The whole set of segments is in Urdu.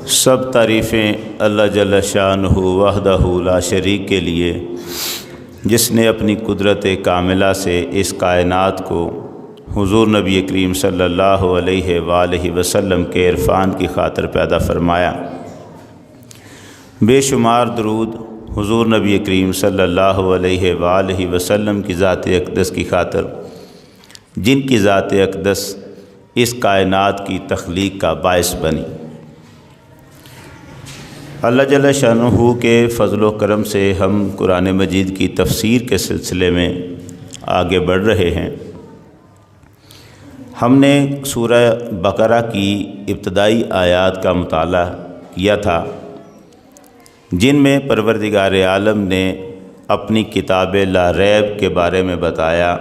سب تعریفیں اللہ جل شانہ وحدہ لا شریک کے لیے، جس نے اپنی قدرت کاملہ سے اس کائنات کو حضور نبی کریم صلی اللہ علیہ وآلہ وسلم کے عرفان کی خاطر پیدا فرمایا۔ بے شمار درود حضور نبی کریم صلی اللہ علیہ وآلہ وسلم کی ذات اقدس کی خاطر، جن کی ذات اقدس اس کائنات کی تخلیق کا باعث بنی۔ اللہ جل شانہ کے فضل و کرم سے ہم قرآن مجید کی تفسیر کے سلسلے میں آگے بڑھ رہے ہیں۔ ہم نے سورہ بقرہ کی ابتدائی آیات کا مطالعہ کیا تھا، جن میں پروردگار عالم نے اپنی کتاب لا ریب کے بارے میں بتایا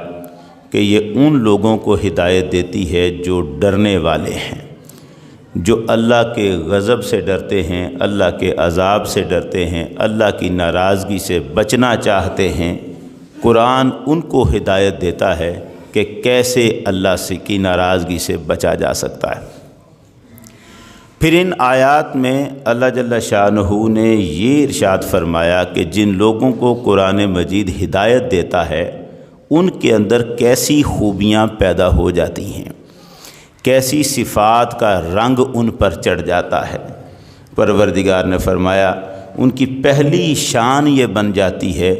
کہ یہ ان لوگوں کو ہدایت دیتی ہے جو ڈرنے والے ہیں، جو اللہ کے غضب سے ڈرتے ہیں، اللہ کے عذاب سے ڈرتے ہیں، اللہ کی ناراضگی سے بچنا چاہتے ہیں۔ قرآن ان کو ہدایت دیتا ہے کہ کیسے اللہ سے کی ناراضگی سے بچا جا سکتا ہے۔ پھر ان آیات میں اللہ جل شانہ نے یہ ارشاد فرمایا کہ جن لوگوں کو قرآن مجید ہدایت دیتا ہے ان کے اندر کیسی خوبیاں پیدا ہو جاتی ہیں، کیسی صفات کا رنگ ان پر چڑھ جاتا ہے۔ پروردگار نے فرمایا ان کی پہلی شان یہ بن جاتی ہے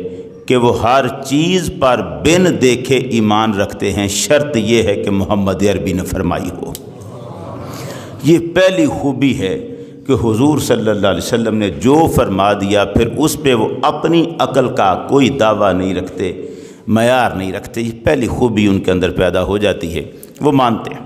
کہ وہ ہر چیز پر بن دیکھے ایمان رکھتے ہیں، شرط یہ ہے کہ محمد عربی نے فرمائی ہو۔ یہ پہلی خوبی ہے کہ حضور صلی اللہ علیہ وسلم نے جو فرما دیا پھر اس پہ وہ اپنی عقل کا کوئی دعویٰ نہیں رکھتے، معیار نہیں رکھتے۔ یہ پہلی خوبی ان کے اندر پیدا ہو جاتی ہے، وہ مانتے ہیں۔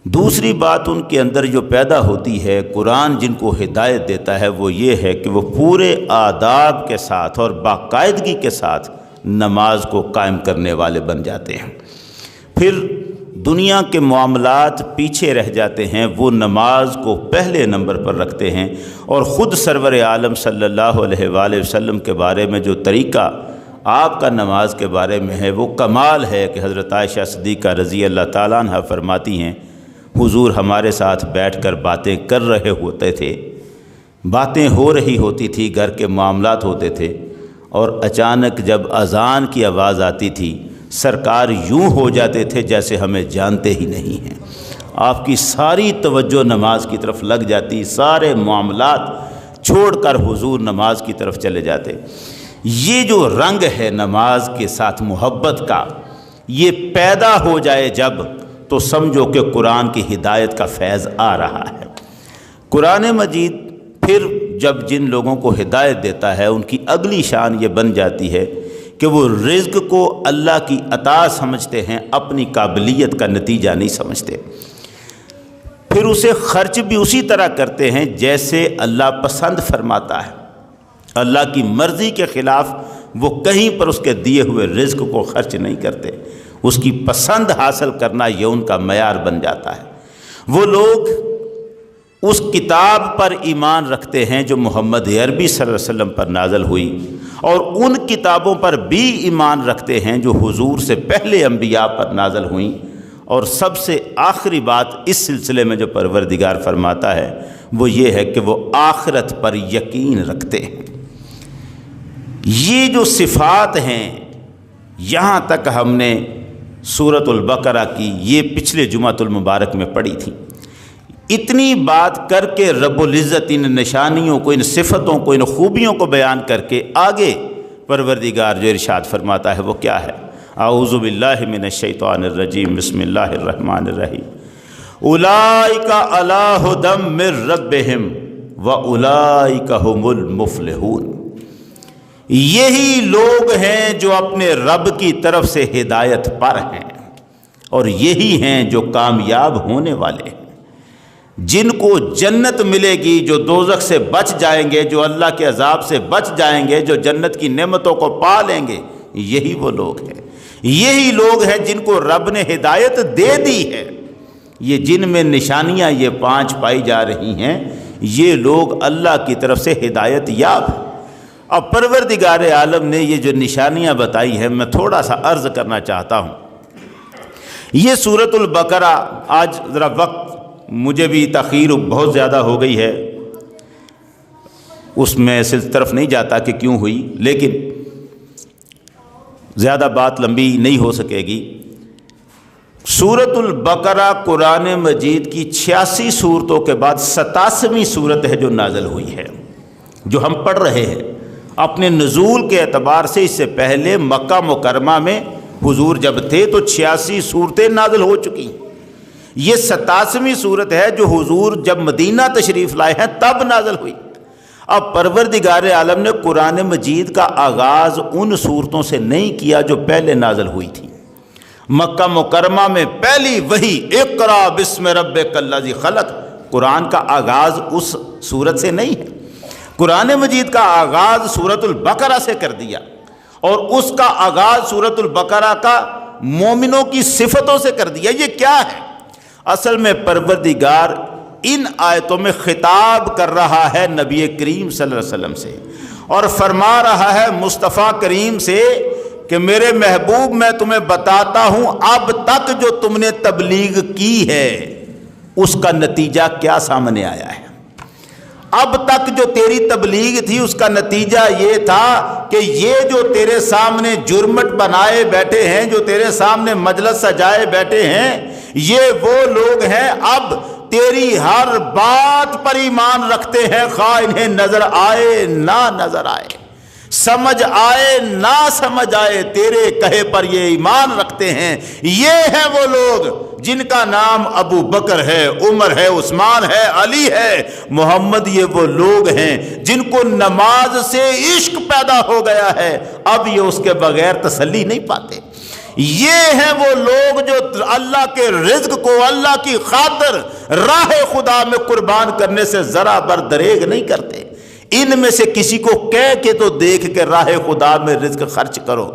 دوسری بات ان کے اندر جو پیدا ہوتی ہے، قرآن جن کو ہدایت دیتا ہے، وہ یہ ہے کہ وہ پورے آداب کے ساتھ اور باقاعدگی کے ساتھ نماز کو قائم کرنے والے بن جاتے ہیں۔ پھر دنیا کے معاملات پیچھے رہ جاتے ہیں، وہ نماز کو پہلے نمبر پر رکھتے ہیں، اور خود سرور عالم صلی اللہ علیہ وآلہ وسلم کے بارے میں جو طریقہ آپ کا نماز کے بارے میں ہے وہ کمال ہے کہ حضرت عائشہ صدیقہ رضی اللہ تعالیٰ عنہ فرماتی ہیں حضور ہمارے ساتھ بیٹھ کر باتیں کر رہے ہوتے تھے، باتیں ہو رہی ہوتی تھی، گھر کے معاملات ہوتے تھے، اور اچانک جب اذان کی آواز آتی تھی سرکار یوں ہو جاتے تھے جیسے ہمیں جانتے ہی نہیں ہیں۔ آپ کی ساری توجہ نماز کی طرف لگ جاتی، سارے معاملات چھوڑ کر حضور نماز کی طرف چلے جاتے۔ یہ جو رنگ ہے نماز کے ساتھ محبت کا، یہ پیدا ہو جائے جب، تو سمجھو کہ قرآن کی ہدایت کا فیض آ رہا ہے۔ قرآن مجید پھر جب جن لوگوں کو ہدایت دیتا ہے ان کی اگلی شان یہ بن جاتی ہے کہ وہ رزق کو اللہ کی عطا سمجھتے ہیں، اپنی قابلیت کا نتیجہ نہیں سمجھتے۔ پھر اسے خرچ بھی اسی طرح کرتے ہیں جیسے اللہ پسند فرماتا ہے۔ اللہ کی مرضی کے خلاف وہ کہیں پر اس کے دیے ہوئے رزق کو خرچ نہیں کرتے، اس کی پسند حاصل کرنا یہ ان کا معیار بن جاتا ہے۔ وہ لوگ اس کتاب پر ایمان رکھتے ہیں جو محمد عربی صلی اللہ علیہ وسلم پر نازل ہوئی، اور ان کتابوں پر بھی ایمان رکھتے ہیں جو حضور سے پہلے انبیاء پر نازل ہوئیں، اور سب سے آخری بات اس سلسلے میں جو پروردگار فرماتا ہے وہ یہ ہے کہ وہ آخرت پر یقین رکھتے ہیں۔ یہ جو صفات ہیں یہاں تک ہم نے سورۃ البقرہ کی یہ پچھلے جمعۃ المبارک میں پڑھی تھی۔ اتنی بات کر کے رب العزت ان نشانیوں کو، ان صفتوں کو، ان خوبیوں کو بیان کر کے آگے پروردگار جو ارشاد فرماتا ہے وہ کیا ہے؟ اعوذ باللہ من الشیطان الرجیم، بسم اللہ الرحمن الرحیم۔ اولئک علی ھدی من ربہم واولئک ھم المفلحون۔ یہی لوگ ہیں جو اپنے رب کی طرف سے ہدایت پر ہیں، اور یہی ہیں جو کامیاب ہونے والے ہیں، جن کو جنت ملے گی، جو دوزخ سے بچ جائیں گے، جو اللہ کے عذاب سے بچ جائیں گے، جو جنت کی نعمتوں کو پا لیں گے۔ یہی وہ لوگ ہیں، یہی لوگ ہیں جن کو رب نے ہدایت دے دی ہے۔ یہ جن میں نشانیاں یہ 5 پائی جا رہی ہیں، یہ لوگ اللہ کی طرف سے ہدایت یاب ہیں۔ اب پروردگار عالم نے یہ جو نشانیاں بتائی ہیں میں تھوڑا سا عرض کرنا چاہتا ہوں۔ یہ سورۃ البقرہ، آج ذرا وقت مجھے بھی تاخیر بہت زیادہ ہو گئی ہے، اس میں اس طرف نہیں جاتا کہ کیوں ہوئی، لیکن زیادہ بات لمبی نہیں ہو سکے گی۔ سورۃ البقرہ قرآن مجید کی 86 صورتوں کے بعد 87ویں صورت ہے جو نازل ہوئی ہے، جو ہم پڑھ رہے ہیں۔ اپنے نزول کے اعتبار سے اس سے پہلے مکہ مکرمہ میں حضور جب تھے تو 86 صورتیں نازل ہو چکی، یہ 87ویں صورت ہے جو حضور جب مدینہ تشریف لائے ہیں تب نازل ہوئی۔ اب پروردگار عالم نے قرآن مجید کا آغاز ان صورتوں سے نہیں کیا جو پہلے نازل ہوئی تھی۔ مکہ مکرمہ میں پہلی وحی اقرا بسم ربک الذی خلق، قرآن کا آغاز اس صورت سے نہیں ہے، قرآن مجید کا آغاز سورۃ البقرہ سے کر دیا، اور اس کا آغاز سورۃ البقرہ کا مومنوں کی صفتوں سے کر دیا۔ یہ کیا ہے؟ اصل میں پروردگار ان آیتوں میں خطاب کر رہا ہے نبی کریم صلی اللہ علیہ وسلم سے، اور فرما رہا ہے مصطفیٰ کریم سے کہ میرے محبوب میں تمہیں بتاتا ہوں اب تک جو تم نے تبلیغ کی ہے اس کا نتیجہ کیا سامنے آیا ہے۔ اب تک جو تیری تبلیغ تھی اس کا نتیجہ یہ تھا کہ یہ جو تیرے سامنے جرمٹ بنائے بیٹھے ہیں، جو تیرے سامنے مجلس سجائے بیٹھے ہیں، یہ وہ لوگ ہیں اب تیری ہر بات پر ایمان رکھتے ہیں، خواہ انہیں نظر آئے نہ نظر آئے، سمجھ آئے نہ سمجھ آئے، تیرے کہے پر یہ ایمان رکھتے ہیں۔ یہ ہیں وہ لوگ جن کا نام ابو بکر ہے، عمر ہے، عثمان ہے، علی ہے، محمد۔ یہ وہ لوگ ہیں جن کو نماز سے عشق پیدا ہو گیا ہے، اب یہ اس کے بغیر تسلی نہیں پاتے۔ یہ ہیں وہ لوگ جو اللہ کے رزق کو اللہ کی خاطر راہ خدا میں قربان کرنے سے ذرا بر دریغ نہیں کرتے۔ ان میں سے کسی کو کہہ کے تو دیکھ کے راہ خدا میں رزق خرچ کرو۔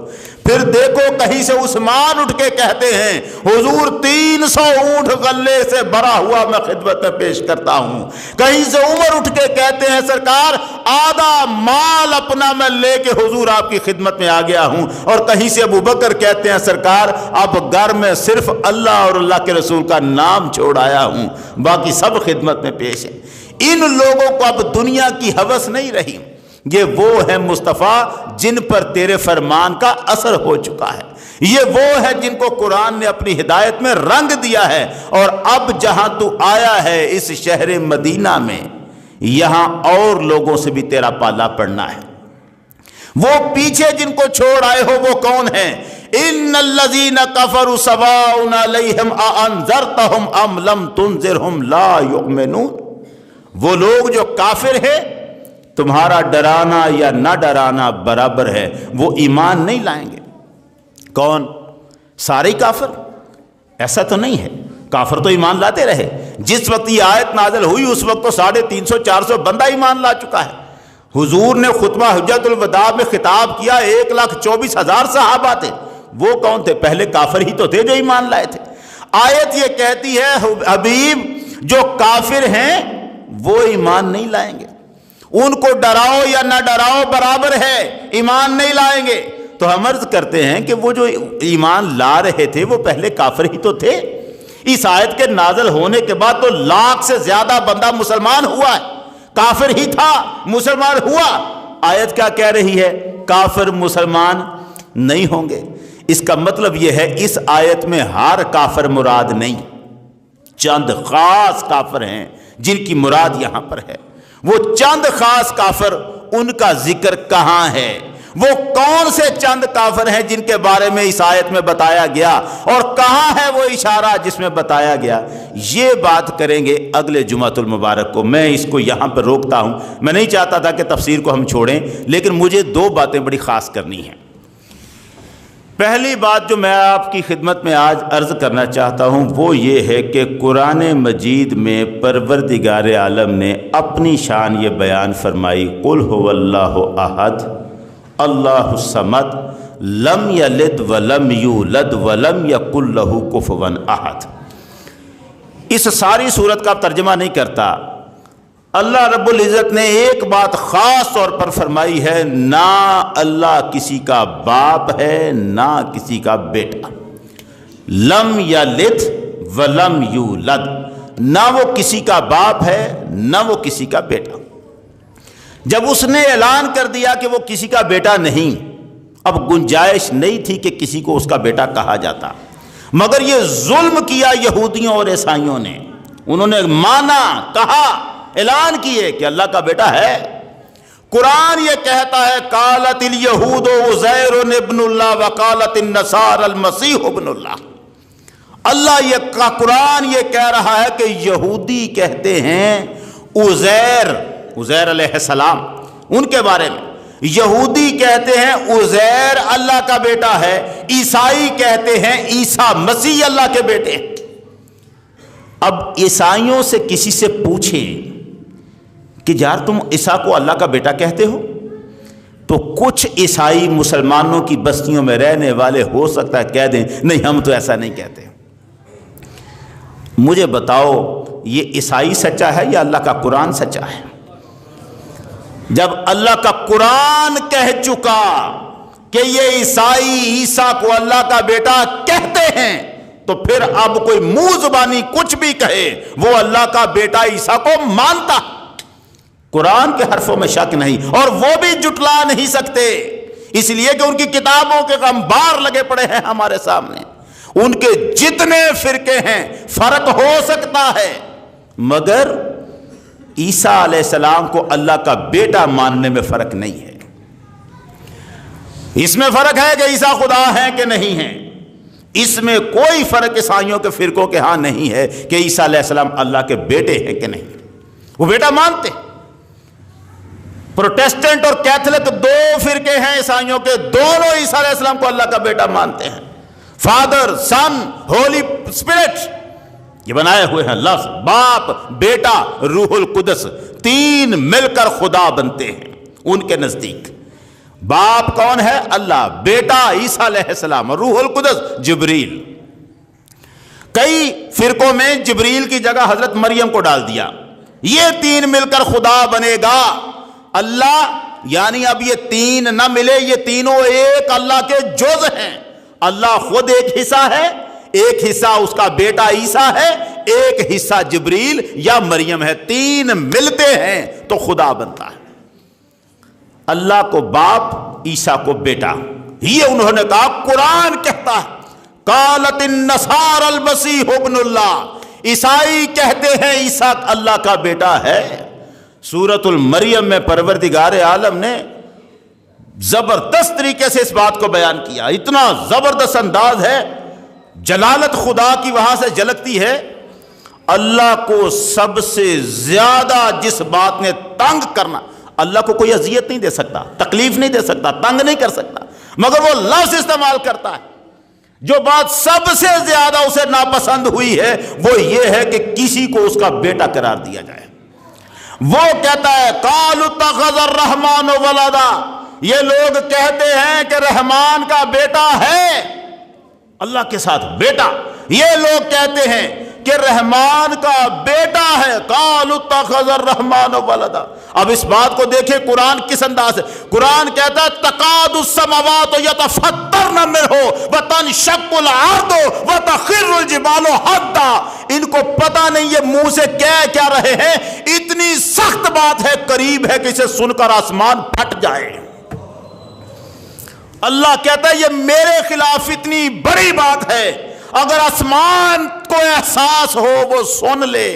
پھر دیکھو کہیں سے عثمان اٹھ کے کہتے ہیں حضور 300 اونٹ غلے سے بھرا ہوا میں خدمت میں پیش کرتا ہوں، کہیں سے عمر اٹھ کے کہتے ہیں سرکار آدھا مال اپنا میں لے کے حضور آپ کی خدمت میں آ گیا ہوں، اور کہیں سے ابو بکر کہتے ہیں سرکار اب گھر میں صرف اللہ اور اللہ کے رسول کا نام چھوڑ آیا ہوں، باقی سب خدمت میں پیش ہے۔ ان لوگوں کو اب دنیا کی ہوس نہیں رہی۔ یہ وہ ہیں مصطفیٰ جن پر تیرے فرمان کا اثر ہو چکا ہے، یہ وہ ہے جن کو قرآن نے اپنی ہدایت میں رنگ دیا ہے، اور اب جہاں تو آیا ہے اس شہر مدینہ میں، یہاں اور لوگوں سے بھی تیرا پالا پڑنا ہے۔ وہ پیچھے جن کو چھوڑ آئے ہو وہ کون ہیں؟ ان الذین کفروا سواء علیہم اانذرتہم ام لم تنذرہم لا یؤمنون۔ وہ لوگ جو کافر ہیں تمہارا ڈرانا یا نہ ڈرانا برابر ہے، وہ ایمان نہیں لائیں گے۔ کون؟ سارے کافر؟ ایسا تو نہیں ہے، کافر تو ایمان لاتے رہے۔ جس وقت یہ آیت نازل ہوئی اس وقت تو 350-400 بندہ ایمان لا چکا ہے۔ حضور نے خطبہ حجت الوداع میں خطاب کیا، 1,24,000 صحابہ تھے۔ وہ کون تھے؟ پہلے کافر ہی تو تھے جو ایمان لائے تھے۔ آیت یہ کہتی ہے حبیب جو کافر ہیں وہ ایمان نہیں لائیں گے، ان کو ڈراؤ یا نہ ڈراؤ برابر ہے، ایمان نہیں لائیں گے۔ تو ہم عرض کرتے ہیں کہ وہ جو ایمان لا رہے تھے وہ پہلے کافر ہی تو تھے۔ اس آیت کے نازل ہونے کے بعد تو 1,00,000 سے زیادہ بندہ مسلمان ہوا ہے، کافر ہی تھا مسلمان ہوا۔ آیت کیا کہہ رہی ہے؟ کافر مسلمان نہیں ہوں گے۔ اس کا مطلب یہ ہے اس آیت میں ہر کافر مراد نہیں، چند خاص کافر ہیں جن کی مراد یہاں پر ہے۔ وہ چند خاص کافر، ان کا ذکر کہاں ہے؟ وہ کون سے چند کافر ہیں جن کے بارے میں اس آیت میں بتایا گیا، اور کہاں ہے وہ اشارہ جس میں بتایا گیا؟ یہ بات کریں گے اگلے جمعۃ المبارک کو۔ میں اس کو یہاں پر روکتا ہوں، میں نہیں چاہتا تھا کہ تفسیر کو ہم چھوڑیں، لیکن مجھے 2 باتیں بڑی خاص کرنی ہیں۔ پہلی بات جو میں آپ کی خدمت میں آج عرض کرنا چاہتا ہوں وہ یہ ہے کہ قرآن مجید میں پروردگار عالم نے اپنی شان یہ بیان فرمائی، قل هو اللہ احد اللہ الصمد لم یلد ولم یولد ولم یکن لہ کفوا احد۔ اس ساری صورت کا ترجمہ نہیں کرتا، اللہ رب العزت نے ایک بات خاص طور پر فرمائی ہے، نہ اللہ کسی کا باپ ہے نہ کسی کا بیٹا، لم یلد ولم یولد، نہ وہ کسی کا باپ ہے نہ وہ کسی کا بیٹا۔ جب اس نے اعلان کر دیا کہ وہ کسی کا بیٹا نہیں، اب گنجائش نہیں تھی کہ کسی کو اس کا بیٹا کہا جاتا، مگر یہ ظلم کیا یہودیوں اور عیسائیوں نے، انہوں نے مانا، کہا، اعلان کیے کہ اللہ کا بیٹا ہے۔ قرآن یہ کہتا ہے قالت الیہود عزیر ابن اللہ وقالت النصارى المسیح ابن اللہ۔ اللہ یہ قرآن یہ کہہ رہا ہے کہ یہودی کہتے ہیں عزیر علیہ السلام، ان کے بارے میں یہودی کہتے ہیں عزیر اللہ کا بیٹا ہے، عیسائی کہتے ہیں عیسیٰ مسیح اللہ کے بیٹے ہیں۔ اب عیسائیوں سے کسی سے پوچھیں کہ یار تم عیسیٰ کو اللہ کا بیٹا کہتے ہو، تو کچھ عیسائی مسلمانوں کی بستیوں میں رہنے والے ہو سکتا ہے کہہ دیں نہیں ہم تو ایسا نہیں کہتے۔ مجھے بتاؤ یہ عیسائی سچا ہے یا اللہ کا قرآن سچا ہے؟ جب اللہ کا قرآن کہہ چکا کہ یہ عیسائی عیسیٰ کو اللہ کا بیٹا کہتے ہیں، تو پھر اب کوئی منہ زبانی کچھ بھی کہے وہ اللہ کا بیٹا عیسیٰ کو مانتا، قرآن کے حرفوں میں شک نہیں، اور وہ بھی جھٹلا نہیں سکتے، اس لیے کہ ان کی کتابوں کے انبار لگے پڑے ہیں ہمارے سامنے، ان کے جتنے فرقے ہیں فرق ہو سکتا ہے، مگر عیسیٰ علیہ السلام کو اللہ کا بیٹا ماننے میں فرق نہیں ہے۔ اس میں فرق ہے کہ عیسیٰ خدا ہیں کہ نہیں ہیں، اس میں کوئی فرق عیسائیوں کے فرقوں کے ہاں نہیں ہے کہ عیسیٰ علیہ السلام اللہ کے بیٹے ہیں کہ نہیں، وہ بیٹا مانتے۔ پروٹیسٹنٹ اور کیتھولک دو فرقے ہیں عیسائیوں کے، دونوں عیسیٰ علیہ السلام کو اللہ کا بیٹا مانتے ہیں، فادر، سن، ہولی اسپرٹ، یہ بنائے ہوئے ہیں لفظ، باپ، بیٹا، روح القدس، تین مل کر خدا بنتے ہیں ان کے نزدیک۔ باپ کون ہے؟ اللہ، بیٹا عیسیٰ علیہ السلام، اور روح القدس جبریل۔ کئی فرقوں میں جبریل کی جگہ حضرت مریم کو ڈال دیا، یہ تین مل کر خدا بنے گا اللہ، یعنی اب یہ تین نہ ملے، یہ تینوں ایک اللہ کے جز ہیں، اللہ خود ایک حصہ ہے، ایک حصہ اس کا بیٹا عیسیٰ ہے، ایک حصہ جبریل یا مریم ہے، تین ملتے ہیں تو خدا بنتا ہے۔ اللہ کو باپ، عیسیٰ کو بیٹا، یہ انہوں نے کہا، قرآن کہتا ہے قالت النصارى المسیح ابن اللہ، عیسائی کہتے ہیں عیسیٰ اللہ کا بیٹا ہے۔ سورۃ المریم میں پروردگار عالم نے زبردست طریقے سے اس بات کو بیان کیا، اتنا زبردست انداز ہے، جلالت خدا کی وہاں سے جھلکتی ہے۔ اللہ کو سب سے زیادہ جس بات نے تنگ کرنا، اللہ کو کوئی اذیت نہیں دے سکتا، تکلیف نہیں دے سکتا، تنگ نہیں کر سکتا، مگر وہ لفظ استعمال کرتا ہے، جو بات سب سے زیادہ اسے ناپسند ہوئی ہے وہ یہ ہے کہ کسی کو اس کا بیٹا قرار دیا جائے۔ وہ کہتا ہے قالوا اتخذ الرحمن ولدا، یہ لوگ کہتے ہیں کہ رحمان کا بیٹا ہے، اللہ کے ساتھ بیٹا، یہ لوگ کہتے ہیں کہ رحمان کا بیٹا ہے، قالوا اتخذ الرحمن ولدا۔ اب اس بات کو دیکھیں قرآن کس انداز ہے، قرآن کہتا ہے تقاد السماوات یتفطرن منہ وتنشق الارض وتخر الجبال حدا۔ ان کو پتہ نہیں یہ منہ سے کہہ کیا رہے ہیں، اتنی سخت بات ہے، قریب ہے کہ اسے سن کر آسمان پھٹ جائے۔ اللہ کہتا ہے یہ میرے خلاف اتنی بڑی بات ہے، اگر آسمان کو احساس ہو وہ سن لے،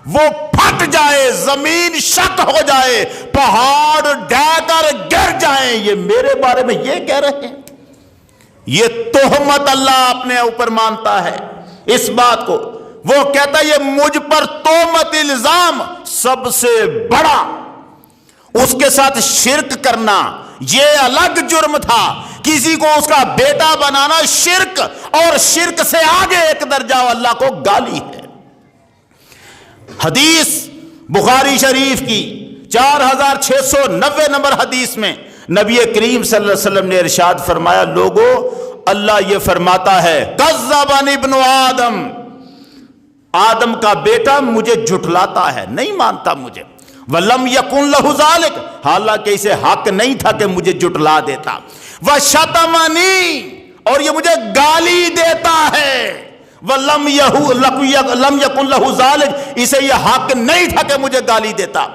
وہ پھٹ جائے، زمین شک ہو جائے، پہاڑ ڈہ کر گر جائیں، یہ میرے بارے میں یہ کہہ رہے ہیں۔ یہ تہمت اللہ اپنے اوپر مانتا ہے اس بات کو، وہ کہتا ہے یہ مجھ پر تہمت الزام سب سے بڑا، اس کے ساتھ شرک کرنا یہ الگ جرم تھا، کسی کو اس کا بیٹا بنانا شرک، اور شرک سے آگے ایک درجہ اللہ کو گالی ہے۔ حدیث بخاری شریف کی 4690 نمبر حدیث میں نبی کریم صلی اللہ علیہ وسلم نے ارشاد فرمایا، لوگو اللہ یہ فرماتا ہے کذبنی ابن آدم، آدم کا بیٹا مجھے جھٹلاتا ہے، نہیں مانتا مجھے، وَلَمْ يَكُنْ لَهُ ذَلِكَ، حالانکہ اسے حق نہیں تھا کہ مجھے جھٹلا دیتا، وَشَتَمَنِي، اور یہ مجھے گالی دیتا ہے، وَلَمْ يَكُنْ لَهُ ذَلِكَ، اسے یہ حق نہیں تھا کہ مجھے گالی دیتا،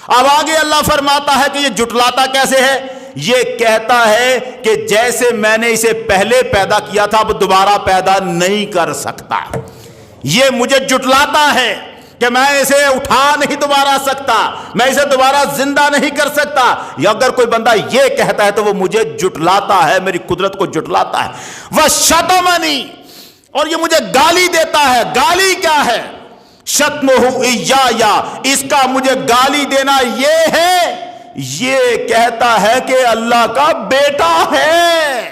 اب آگے اللہ فرماتا ہے کہ یہ جھٹلاتا کیسے ہے؟ یہ کہتا ہے کہ جیسے میں نے اسے پہلے پیدا کیا تھا اب دوبارہ پیدا نہیں کر سکتا. یہ مجھے جھٹلاتا ہے کہ میں اسے اٹھا نہیں دوبارہ سکتا, میں اسے دوبارہ زندہ نہیں کر سکتا. یا اگر کوئی بندہ یہ کہتا ہے تو وہ مجھے جھٹلاتا ہے, میری قدرت کو جھٹلاتا ہے. وَشَتَمَنِي, اور یہ مجھے گالی دیتا ہے. گالی کیا ہے؟ شتمہ ایایا, اس کا مجھے گالی دینا یہ ہے, یہ کہتا ہے کہ اللہ کا بیٹا ہے.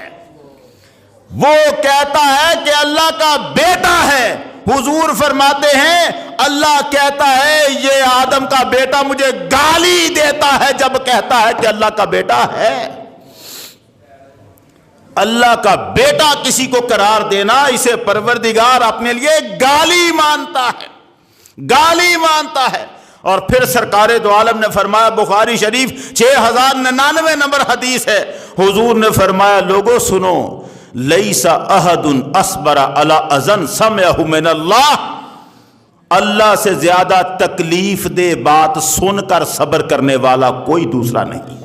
وہ کہتا ہے کہ اللہ کا بیٹا ہے. حضور فرماتے ہیں اللہ کہتا ہے یہ آدم کا بیٹا مجھے گالی دیتا ہے جب کہتا ہے کہ اللہ کا بیٹا ہے. اللہ کا بیٹا کسی کو قرار دینا, اسے پروردگار اپنے لیے گالی مانتا ہے, گالی مانتا ہے. اور پھر سرکار دو عالم نے فرمایا, بخاری شریف 6099 نمبر حدیث ہے, حضور نے فرمایا لوگوں سنو, لیس احد اصبر علی اذن سمعہ من اللہ, اللہ سے زیادہ تکلیف دہ بات سن کر صبر کرنے والا کوئی دوسرا نہیں,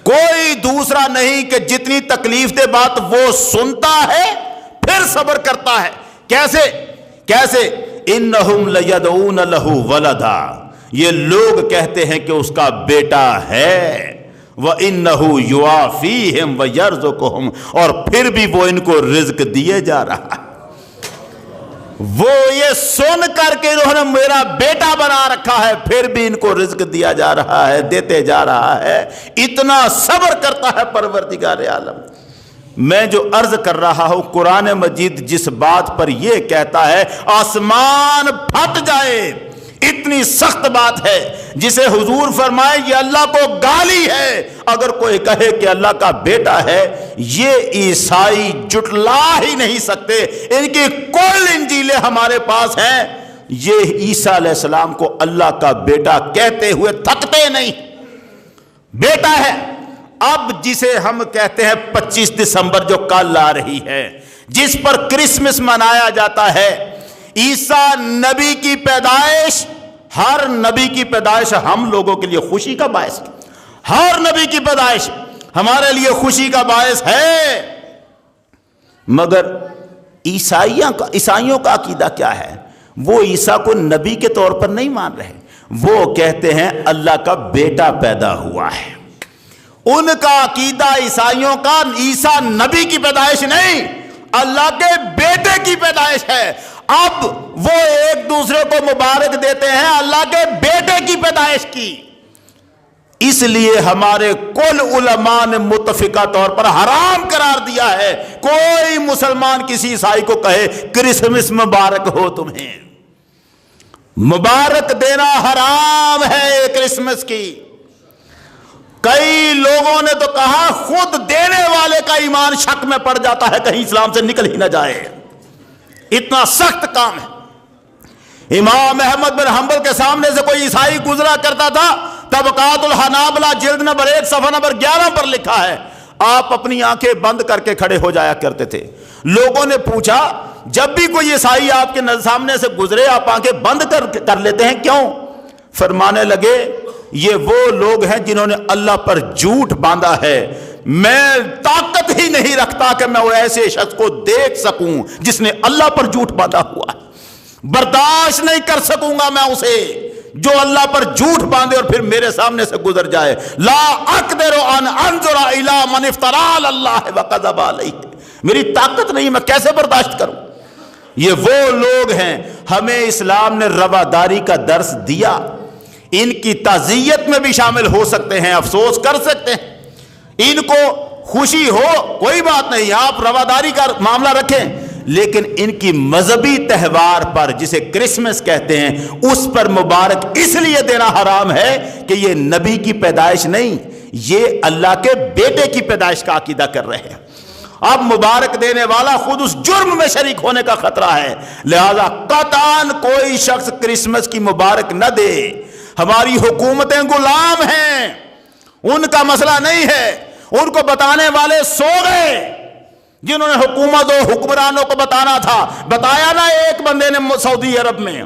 کوئی دوسرا نہیں کہ جتنی تکلیف دہ بات وہ سنتا ہے پھر صبر کرتا ہے. کیسے کیسے؟ انہم لیدعون لہ ولدا, یہ لوگ کہتے ہیں کہ اس کا بیٹا ہے. وَإِنَّهُ يُعَافِيهِمْ وَيَرْزُقُهُمْ, اور پھر بھی وہ ان کو رزق دیے جا رہا ہے. وہ یہ سن کر کے انہوں نے میرا بیٹا بنا رکھا ہے, پھر بھی ان کو رزق دیا جا رہا ہے, دیتے جا رہا ہے. اتنا صبر کرتا ہے پروردگار عالم. میں جو عرض کر رہا ہوں, قرآن مجید جس بات پر یہ کہتا ہے آسمان پھٹ جائے, اتنی سخت بات ہے, جسے حضور فرمائے یہ اللہ کو گالی ہے اگر کوئی کہے کہ اللہ کا بیٹا ہے. یہ عیسائی جھٹلا ہی نہیں سکتے, ان کی کل انجیلیں ہمارے پاس ہیں, یہ عیسیٰ علیہ السلام کو اللہ کا بیٹا کہتے ہوئے تھکتے نہیں. بیٹا ہے. اب جسے ہم کہتے ہیں 25 دسمبر جو کل آ رہی ہے, جس پر کرسمس منایا جاتا ہے, عیسیٰ نبی کی پیدائش, ہر نبی کی پیدائش ہم لوگوں کے لیے خوشی کا باعث ہے. ہر نبی کی پیدائش ہمارے لیے خوشی کا باعث ہے. مگر عیسائیوں کا عقیدہ کیا ہے؟ وہ عیسیٰ کو نبی کے طور پر نہیں مان رہے, وہ کہتے ہیں اللہ کا بیٹا پیدا ہوا ہے. ان کا عقیدہ عیسائیوں کا عیسیٰ نبی کی پیدائش نہیں, اللہ کے بیٹے کی پیدائش ہے. اب وہ ایک دوسرے کو مبارک دیتے ہیں اللہ کے بیٹے کی پیدائش کی. اس لیے ہمارے کل علماء نے متفقہ طور پر حرام قرار دیا ہے کوئی مسلمان کسی عیسائی کو کہے کرسمس مبارک ہو تمہیں. مبارک دینا حرام ہے کرسمس کی. کئی لوگوں نے تو کہا خود دینے والے کا ایمان شک میں پڑ جاتا ہے کہیں اسلام سے نکل ہی نہ جائے, اتنا سخت کام ہے. امام احمد بن حنبل کے سامنے سے کوئی عیسائی گزرا کرتا تھا, طبقات الحنابلہ جلد نمبر 1 صفحہ نمبر 11 پر لکھا ہے, آپ اپنی آنکھیں بند کر کے کھڑے ہو جایا کرتے تھے. لوگوں نے پوچھا جب بھی کوئی عیسائی آپ کے سامنے سے گزرے آپ آنکھیں بند کر لیتے ہیں کیوں؟ فرمانے لگے یہ وہ لوگ ہیں جنہوں نے اللہ پر جھوٹ باندھا ہے. میں طاقت ہی نہیں رکھتا کہ میں وہ ایسے شخص کو دیکھ سکوں جس نے اللہ پر جھوٹ باندھا ہوا ہے. برداشت نہیں کر سکوں گا میں اسے جو اللہ پر جھوٹ باندھے اور پھر میرے سامنے سے گزر جائے. لا اقدر ان انظر الی من افترى علی اللہ وکذب علیہ, میری طاقت نہیں, میں کیسے برداشت کروں. یہ وہ لوگ ہیں, ہمیں اسلام نے رواداری کا درس دیا. ان کی تعزیت میں بھی شامل ہو سکتے ہیں, افسوس کر سکتے ہیں, ان کو خوشی ہو کوئی بات نہیں, آپ رواداری کا معاملہ رکھیں, لیکن ان کی مذہبی تہوار پر جسے کرسمس کہتے ہیں اس پر مبارک اس لیے دینا حرام ہے کہ یہ نبی کی پیدائش نہیں, یہ اللہ کے بیٹے کی پیدائش کا عقیدہ کر رہے ہیں. اب مبارک دینے والا خود اس جرم میں شریک ہونے کا خطرہ ہے. لہذا قطعاً کوئی شخص کرسمس کی مبارک نہ دے. ہماری حکومتیں غلام ہیں, ان کا مسئلہ نہیں ہے, ان کو بتانے والے سو گئے جنہوں نے حکومت و حکمرانوں کو بتانا تھا. بتایا نا ایک بندے نے سعودی عرب میں,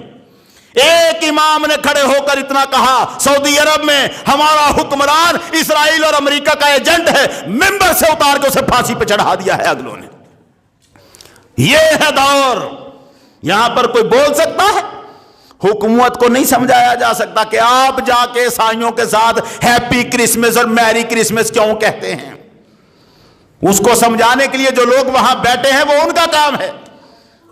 ایک امام نے کھڑے ہو کر اتنا کہا، سعودی عرب میں ہمارا حکمران اسرائیل اور امریکہ کا ایجنٹ ہے، ممبر سے اتار کے اسے پھانسی پہ چڑھا دیا ہے اگلوں نے۔ یہ ہے دور، یہاں پر کوئی بول سکتا ہے؟ حکومت کو نہیں سمجھایا جا سکتا کہ آپ جا کے عیسائیوں کے ساتھ ہیپی کرسمس اور میری کرسمس کیوں کہتے ہیں۔ اس کو سمجھانے کے لیے جو لوگ وہاں بیٹھے ہیں وہ ان کا کام ہے۔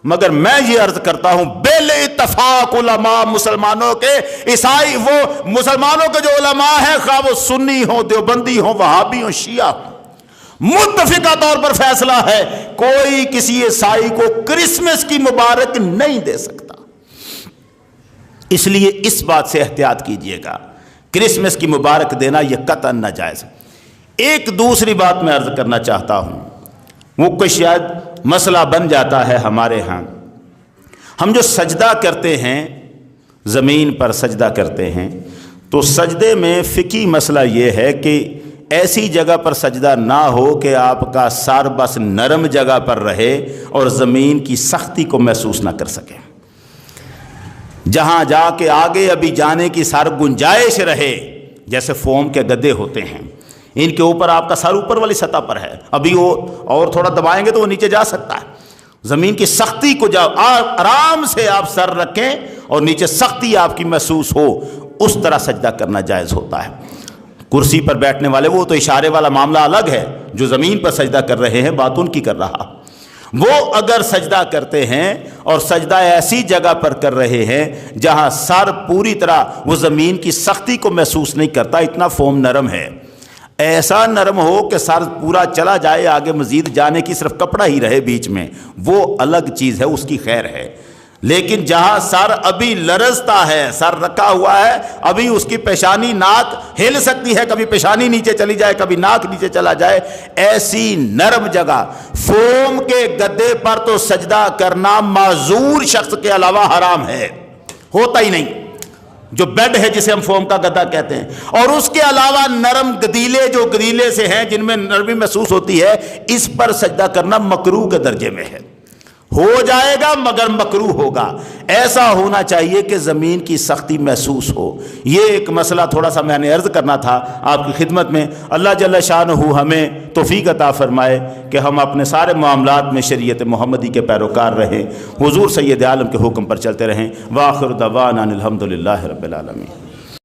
مگر میں یہ عرض کرتا ہوں بل اتفاق علماء مسلمانوں کے، عیسائی وہ مسلمانوں کے جو علماء ہیں، خواہ وہ سنی ہوں، دیوبندی ہوں، وہابی ہوں، شیعہ ہوں، متفقہ طور پر فیصلہ ہے کوئی کسی عیسائی کو کرسمس کی مبارک نہیں دے سکتا۔ اس لیے اس بات سے احتیاط کیجئے گا، کرسمس کی مبارک دینا یہ قطعاً ناجائز ہے۔ ایک دوسری بات میں عرض کرنا چاہتا ہوں، وہ کوئی شاید مسئلہ بن جاتا ہے ہمارے ہاں۔ ہم جو سجدہ کرتے ہیں، زمین پر سجدہ کرتے ہیں، تو سجدے میں فقہی مسئلہ یہ ہے کہ ایسی جگہ پر سجدہ نہ ہو کہ آپ کا سر بس نرم جگہ پر رہے اور زمین کی سختی کو محسوس نہ کر سکے۔ جہاں جا کے آگے ابھی جانے کی سر گنجائش رہے، جیسے فوم کے گدے ہوتے ہیں، ان کے اوپر آپ کا سر اوپر والی سطح پر ہے، ابھی وہ اور تھوڑا دبائیں گے تو وہ نیچے جا سکتا ہے۔ زمین کی سختی کو آرام سے آپ سر رکھیں اور نیچے سختی آپ کی محسوس ہو، اس طرح سجدہ کرنا جائز ہوتا ہے۔ کرسی پر بیٹھنے والے وہ تو اشارے والا معاملہ الگ ہے، جو زمین پر سجدہ کر رہے ہیں بات ان کی کر رہا۔ وہ اگر سجدہ کرتے ہیں اور سجدہ ایسی جگہ پر کر رہے ہیں جہاں سر پوری طرح وہ زمین کی سختی کو محسوس نہیں کرتا، اتنا فوم نرم ہے، ایسا نرم ہو کہ سر پورا چلا جائے، آگے مزید جانے کی صرف کپڑا ہی رہے بیچ میں، وہ الگ چیز ہے، اس کی خیر ہے۔ لیکن جہاں سر ابھی لرزتا ہے، سر رکھا ہوا ہے، ابھی اس کی پیشانی ناک ہل سکتی ہے، کبھی پیشانی نیچے چلی جائے، کبھی ناک نیچے چلا جائے، ایسی نرم جگہ فوم کے گدے پر تو سجدہ کرنا معذور شخص کے علاوہ حرام ہے، ہوتا ہی نہیں۔ جو بیڈ ہے جسے ہم فوم کا گدا کہتے ہیں، اور اس کے علاوہ نرم گدیلے جو گدیلے سے ہیں جن میں نرمی محسوس ہوتی ہے، اس پر سجدہ کرنا مکروہ کے درجے میں ہے۔ ہو جائے گا مگر مکروہ ہوگا۔ ایسا ہونا چاہیے کہ زمین کی سختی محسوس ہو۔ یہ ایک مسئلہ تھوڑا سا میں نے عرض کرنا تھا آپ کی خدمت میں۔ اللہ جل شانہ ہمیں توفیق عطا فرمائے کہ ہم اپنے سارے معاملات میں شریعت محمدی کے پیروکار رہیں، حضور سید عالم کے حکم پر چلتے رہیں۔ وآخر دعوانا الحمدللہ رب العالمین۔